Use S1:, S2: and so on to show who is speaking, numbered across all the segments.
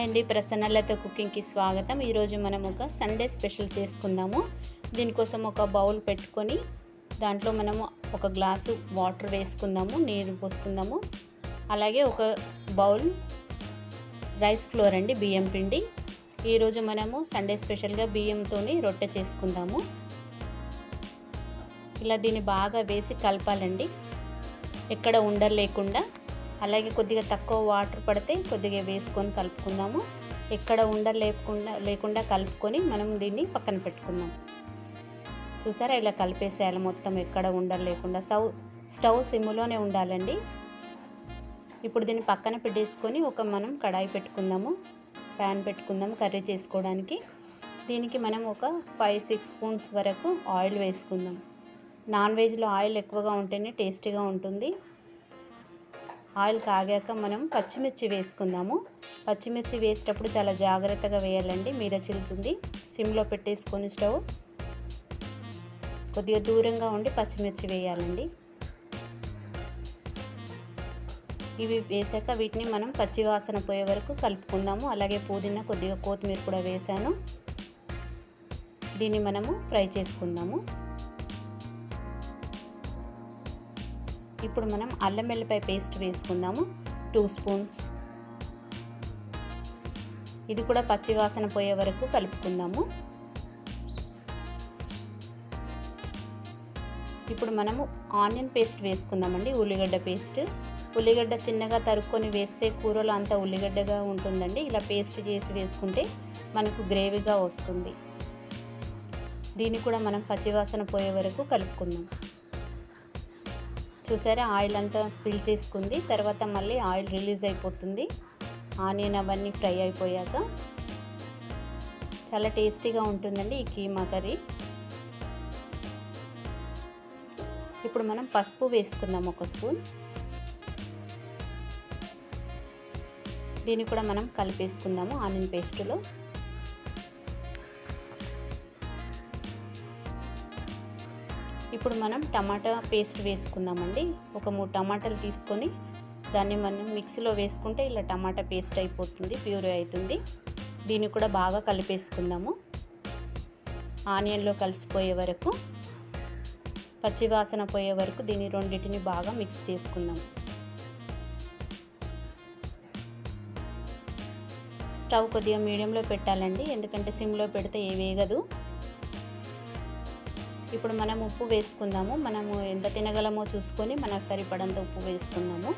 S1: అండి, ప్రసన్నలతో కుకింగ్కి స్వాగతం. ఈరోజు మనం ఒక సండే స్పెషల్ చేసుకుందాము. దీనికోసం ఒక బౌల్ పెట్టుకొని దాంట్లో మనము ఒక గ్లాసు వాటర్ వేసుకుందాము, నీరు పోసుకుందాము. అలాగే ఒక బౌల్ రైస్ ఫ్లోర్ అండి, బియ్యం పిండి. ఈరోజు మనము సండే స్పెషల్గా బియ్యంతోని రొట్టె చేసుకుందాము. ఇలా దీన్ని బాగా వేసి కలపాలండి, ఎక్కడ ఉండలు లేకుండా. అలాగే కొద్దిగా తక్కువ వాటర్ పడితే కొద్దిగా వేసుకొని కలుపుకుందాము. ఎక్కడ ఉండలు లేకుండా కలుపుకొని మనం దీన్ని పక్కన పెట్టుకుందాం. చూసారా, ఇలా కలిపేసేయాలి మొత్తం, ఎక్కడ ఉండలు లేకుండా. స్టవ్ సిమ్లోనే ఉండాలండి. ఇప్పుడు దీన్ని పక్కన పెట్టేసుకొని మనం కడాయి పెట్టుకుందాము, ప్యాన్ పెట్టుకుందాము కర్రీ చేసుకోవడానికి. దీనికి మనం ఒక 5-6 స్పూన్స్ వరకు ఆయిల్ వేసుకుందాం. నాన్ వెజ్లో ఆయిల్ ఎక్కువగా ఉంటేనే టేస్టీగా ఉంటుంది. ఆయిల్ కాగాక మనం పచ్చిమిర్చి వేసుకుందాము. పచ్చిమిర్చి వేసేటప్పుడు చాలా జాగ్రత్తగా వేయాలండి, మీద చిల్లుతుంది. సిమ్లో పెట్టేసుకొని స్టవ్ కొద్దిగా దూరంగా ఉండి పచ్చిమిర్చి వేయాలండి. ఇవి వేసాక వీటిని మనం పచ్చి వాసన పోయే వరకు కలుపుకుందాము. అలాగే పుదీనా, కొద్దిగా కొత్తిమీర కూడా వేసాను. దీన్ని మనము ఫ్రై చేసుకుందాము. ఇప్పుడు మనం అల్లం వెల్లిపాయ పేస్ట్ వేసుకుందాము, 2 స్పూన్స్. ఇది కూడా పచ్చి వాసన పోయే వరకు కలుపుకుందాము. ఇప్పుడు మనము ఆనియన్ పేస్ట్ వేసుకుందామండి, ఉల్లిగడ్డ పేస్ట్. ఉల్లిగడ్డ చిన్నగా తరుక్కొని వేస్తే కూరలో అంతా ఉల్లిగడ్డగా ఉంటుందండి. ఇలా పేస్ట్ చేసి వేసుకుంటే మనకు గ్రేవీగా వస్తుంది. దీన్ని కూడా మనం పచ్చి వాసన పోయే వరకు కలుపుకుందాం. చూసారా, ఆయిల్ అంతా పీల్చేసుకుంది. తర్వాత మళ్ళీ ఆయిల్ రిలీజ్ అయిపోతుంది. ఆనియన్ అవన్నీ ఫ్రై అయిపోయాక చాలా టేస్టీగా ఉంటుందండి ఈ కీమా కర్రీ. ఇప్పుడు మనం పసుపు వేసుకుందాం, 1 స్పూన్. దీన్ని కూడా మనం కలిపేసుకుందాము ఆనియన్ పేస్టులో. ఇప్పుడు మనం టమాటా పేస్ట్ వేసుకుందామండి. ఒక 3 టమాటాలు తీసుకొని దాన్ని మనం మిక్సీలో వేసుకుంటే ఇలా టమాటా పేస్ట్ అయిపోతుంది, ప్యూరీ అవుతుంది. దీన్ని కూడా బాగా కలిపేసుకుందాము, ఆనియన్లో కలిసిపోయే వరకు, పచ్చి వాసన పోయే వరకు. దీన్ని రెండింటిని బాగా మిక్స్ చేసుకుందాం. స్టవ్ కొద్దిగా మీడియంలో పెట్టాలండి, ఎందుకంటే సిమ్లో పెడితే వేగదు. ఇప్పుడు మనం ఉప్పు వేసుకుందాము. మనము ఎంత తినగలమో చూసుకొని మన సరిపడంత ఉప్పు వేసుకుందాము.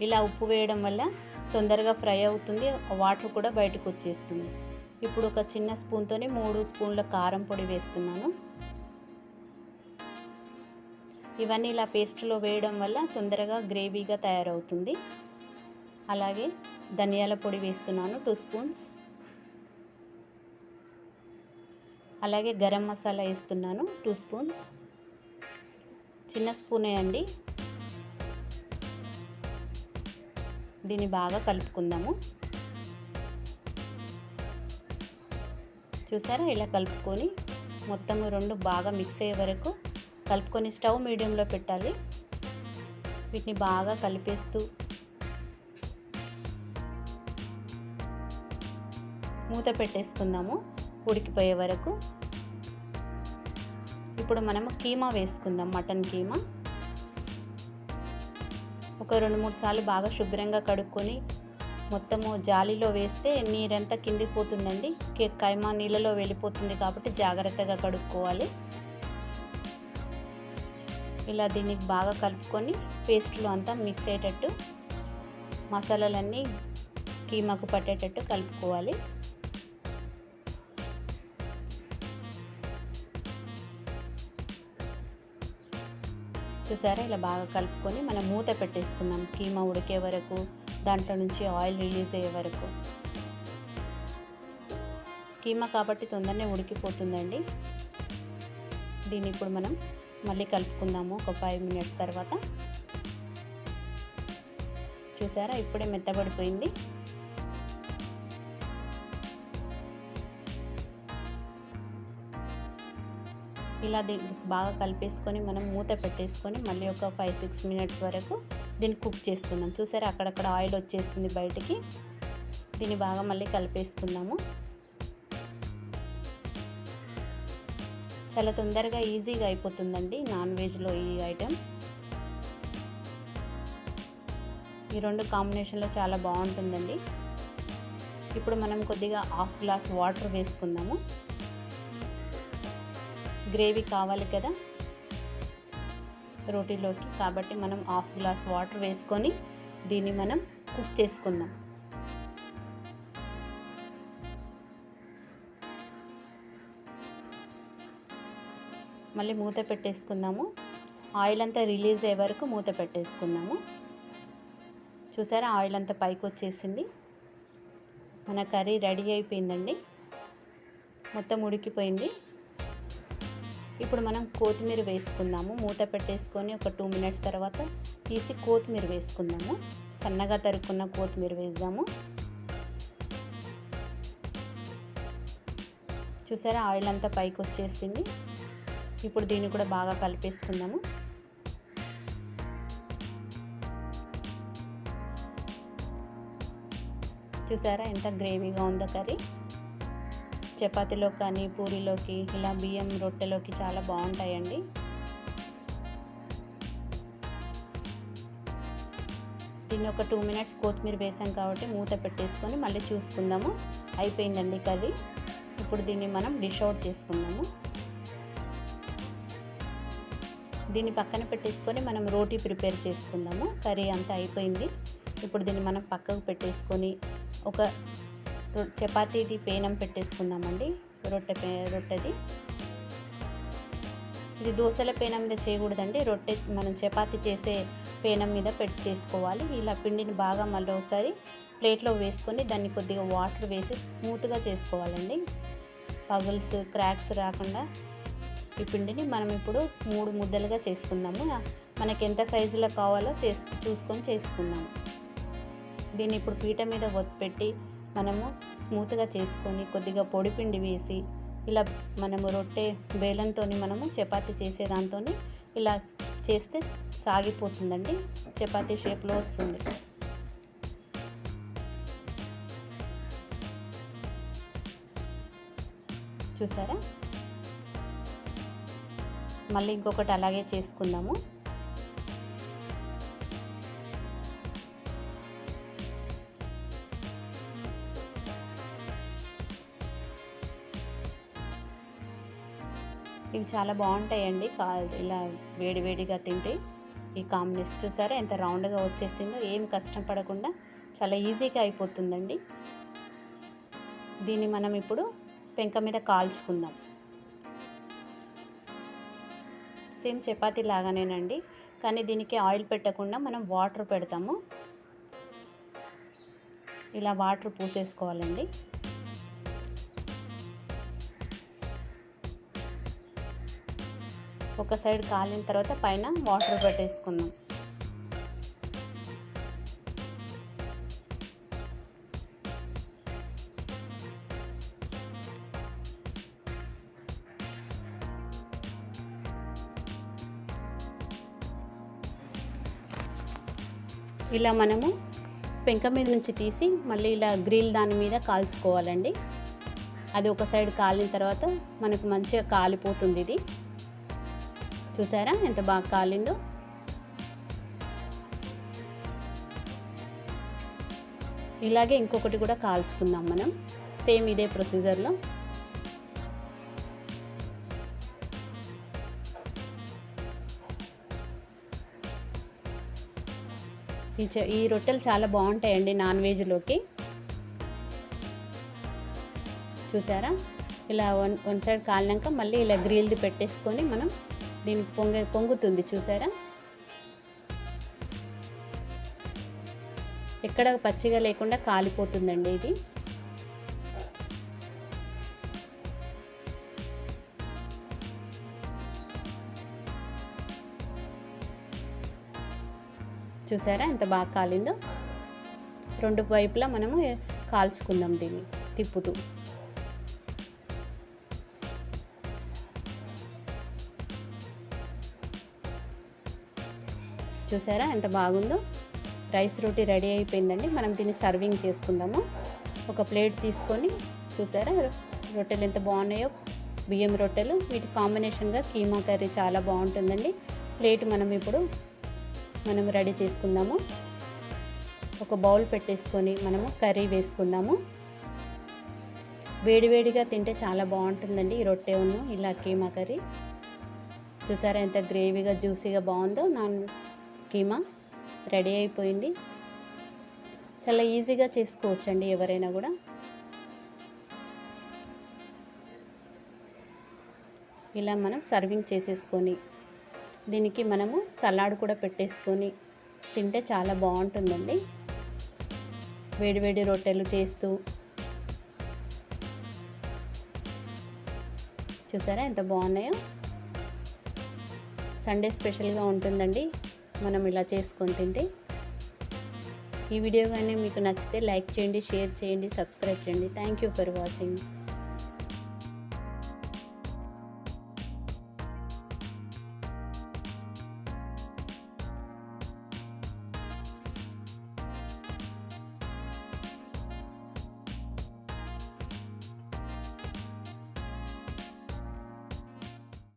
S1: ఇలా ఉప్పు వేయడం వల్ల తొందరగా ఫ్రై అవుతుంది, వాటర్ కూడా బయటకు వచ్చేస్తుంది. ఇప్పుడు ఒక చిన్న స్పూన్తోనే 3 స్పూన్ల కారం పొడి వేస్తున్నాను. ఇవన్నీ ఇలా పేస్ట్లో వేయడం వల్ల తొందరగా గ్రేవీగా తయారవుతుంది. అలాగే ధనియాల పొడి వేస్తున్నాను, 2 స్పూన్స్. అలాగే గరం మసాలా వేస్తున్నాను, 2 స్పూన్స్. చిన్న స్పూనే అండి. దీన్ని బాగా కలుపుకుందాము. చూసారా, ఇలా కలుపుకొని మొత్తం 2 బాగా మిక్స్ అయ్యే వరకు కలుపుకొని స్టవ్ మీడియంలో పెట్టాలి. వీటిని బాగా కలిపేస్తూ మూత పెట్టేసుకుందాము ఉడికిపోయే వరకు. ఇప్పుడు మనము కీమా వేసుకుందాం, మటన్ కీమా. ఒక 2-3 సార్లు బాగా శుభ్రంగా కడుక్కొని మొత్తము జాలీలో వేస్తే నీరంతా కిందికి పోతుందండి. కైమా నీళ్ళలో వెళ్ళిపోతుంది కాబట్టి జాగ్రత్తగా కడుక్కోవాలి. ఇలా దీన్ని బాగా కలుపుకొని పేస్ట్లో అంతా మిక్స్ అయ్యేటట్టు, మసాలాలన్నీ కీమాకు పట్టేటట్టు కలుపుకోవాలి. చూసారా, ఇలా బాగా కలుపుకొని మనం మూత పెట్టేసుకుందాం కీమా ఉడికే వరకు, దాంట్లో నుంచి ఆయిల్ రిలీజ్ అయ్యే వరకు. కీమా కాబట్టి తొందరనే ఉడికిపోతుందండి. దీన్ని ఇప్పుడు మనం మళ్ళీ కలుపుకుందాము ఒక 5 మినిట్స్ తర్వాత. చూసారా, ఇప్పుడే మెత్తబడిపోయింది. ఇలా దీన్ని బాగా కలిపేసుకొని మనం మూత పెట్టేసుకొని మళ్ళీ ఒక 5-6 మినిట్స్ వరకు దీన్ని కుక్ చేసుకుందాం. చూసారా అక్కడక్కడ ఆయిల్ వచ్చేస్తుంది బయటికి. దీన్ని బాగా మళ్ళీ కలిపేసుకుందాము. చాలా తొందరగా ఈజీగా అయిపోతుందండి నాన్ వెజ్లో ఈ ఐటెం. ఈ రెండు కాంబినేషన్లో చాలా బాగుంటుందండి. ఇప్పుడు మనం కొద్దిగా హాఫ్ గ్లాస్ వాటర్ వేసుకుందాము. గ్రేవీ కావాలి కదా రోటీలోకి, కాబట్టి మనం హాఫ్ గ్లాస్ వాటర్ వేసుకొని దీన్ని మనం కుక్ చేసుకుందాం. మళ్ళీ మూత పెట్టేసుకుందాము. ఆయిల్ అంతా రిలీజ్ అయ్యే వరకు మూత పెట్టేసుకుందాము. చూసారా ఆయిల్ అంతా పైకి వచ్చేసింది. మన కర్రీ రెడీ అయిపోయిందండి, మొత్తం ఉడికిపోయింది. ఇప్పుడు మనం కొత్తిమీర వేసుకుందాము. మూత పెట్టేసుకొని ఒక 2 మినిట్స్ తర్వాత తీసి కొత్తిమీర వేసుకుందాము. సన్నగా తరుక్కున్న కొత్తిమీర వేద్దాము. చూసారా ఆయిల్ అంతా పైకి వచ్చేసింది. ఇప్పుడు దీన్ని కూడా బాగా కలిపేసుకుందాము. చూసారా ఎంత గ్రేవీగా ఉందో కర్రీ. చపాతీలోకి కానీ పూరీలోకి ఇలా బియ్యం రొట్టెలోకి చాలా బాగుంటాయండి. దీన్ని ఒక 2 మినిట్స్ కొత్తిమీర వేసాం కాబట్టి మూత పెట్టేసుకొని మళ్ళీ చూసుకుందాము. అయిపోయిందండి కర్రీ. ఇప్పుడు దీన్ని మనం డిష్ అవుట్ చేసుకుందాము. దీన్ని పక్కన పెట్టేసుకొని మనం రోటీ ప్రిపేర్ చేసుకుందాము. కర్రీ అంతా అయిపోయింది. ఇప్పుడు దీన్ని మనం పక్కకు పెట్టేసుకొని ఒక చపాతీది పేనం పెట్టేసుకుందామండి. రొట్టెది ఇది దోశల పేనం మీద చేయకూడదండి. రొట్టె మనం చపాతీ చేసే పేనం మీద పెట్టి చేసుకోవాలి. ఇలా పిండిని బాగా మళ్ళీ ఒకసారి ప్లేట్లో వేసుకొని దాన్ని కొద్దిగా వాటర్ వేసి స్మూత్గా చేసుకోవాలండి. పగుల్స్ క్రాక్స్ రాకుండా ఈ పిండిని మనం ఇప్పుడు 3 ముద్దలుగా చేసుకుందాము. మనకి ఎంత సైజులో కావాలో చూసుకొని చేసుకుందాము. దీన్ని ఇప్పుడు పీట మీద పెట్టి మనము స్మూత్గా చేసుకొని కొద్దిగా పొడి పిండి వేసి ఇలా మనము రొట్టె బేలంతో మనము చపాతీ చేసే దాంతో ఇలా చేస్తే సాగిపోతుందండి, చపాతీ షేప్లో వస్తుంది. చూసారా మళ్ళీ ఇంకొకటి అలాగే చేసుకుందాము. ఇవి చాలా బాగుంటాయండి ఇలా వేడివేడిగా తింటే. ఈ కాంబినేషన్ చూసారా ఎంత రౌండ్గా వచ్చేసిందో. ఏం కష్టం పడకుండా చాలా ఈజీగా అయిపోతుందండి. దీన్ని మనం ఇప్పుడు పెంక మీద కాల్చుకుందాం. సేమ్ చపాతీ లాగానేనండి, కానీ దీనికి ఆయిల్ పెట్టకుండా మనం వాటర్ పెడతాము. ఇలా వాటర్ పూసేసుకోవాలండి. ఒక సైడ్ కాలిన తర్వాత పైన వాటర్ పెట్టేసుకుందాం. ఇలా మనము పెంక మీద నుంచి తీసి మళ్ళీ ఇలా గ్రిల్ దాని మీద కాల్చుకోవాలండి. అది ఒక సైడ్ కాలిన తర్వాత మనకు మంచిగా కాలిపోతుంది. ఇది చూసారా ఎంత బాగా కాలిందో. ఇలాగే ఇంకొకటి కూడా కాల్చుకుందాం మనం, సేమ్ ఇదే ప్రొసీజర్లో. ఈ రొట్టెలు చాలా బాగుంటాయండి నాన్ వెజ్లోకి. చూసారా ఇలా వన్ సైడ్ కాలినాక మళ్ళీ ఇలా గ్రిల్ది పెట్టేసుకొని మనం దీన్ని పొంగుతుంది. చూసారా ఎక్కడ పచ్చిగా లేకుండా కాలిపోతుందండి ఇది. చూసారా ఎంత బాగా కాలిందో. రెండు వైపులా మనము కాల్చుకుందాం దీన్ని తిప్పుతూ. చూసారా ఎంత బాగుందో. రైస్ రోటీ రెడీ అయిపోయిందండి. మనం దీన్ని సర్వింగ్ చేసుకుందాము. ఒక ప్లేట్ తీసుకొని చూసారా రొట్టెలు ఎంత బాగున్నాయో, బియ్యం రొట్టెలు. వీటి కాంబినేషన్గా కీమా కర్రీ చాలా బాగుంటుందండి. ప్లేట్ మనం రెడీ చేసుకుందాము. ఒక బౌల్ పెట్టేసుకొని మనము కర్రీ వేసుకుందాము. వేడివేడిగా తింటే చాలా బాగుంటుందండి ఈ రొట్టె ఇలా కీమా కర్రీ. చూసారా ఎంత గ్రేవీగా జ్యూసీగా బాగుందో. కీమా రెడీ అయిపోయింది. చాలా ఈజీగా చేసుకోవచ్చండి ఎవరైనా కూడా. ఇలా మనం సర్వింగ్ చేసేసుకొని దీనికి మనము సలాడ్ కూడా పెట్టేసుకొని తింటే చాలా బాగుంటుందండి. వేడివేడి రొట్టెలు చేస్తూ చూసారా ఎంత బాగున్నాయో. సండే స్పెషల్గా ఉంటుందండి మనం ఇలా చేసుకొని తింటే. ఈ వీడియో కానీ మీకు నచ్చితే లైక్ చేయండి, షేర్ చేయండి, సబ్స్క్రైబ్ చేయండి. Thank you for watching.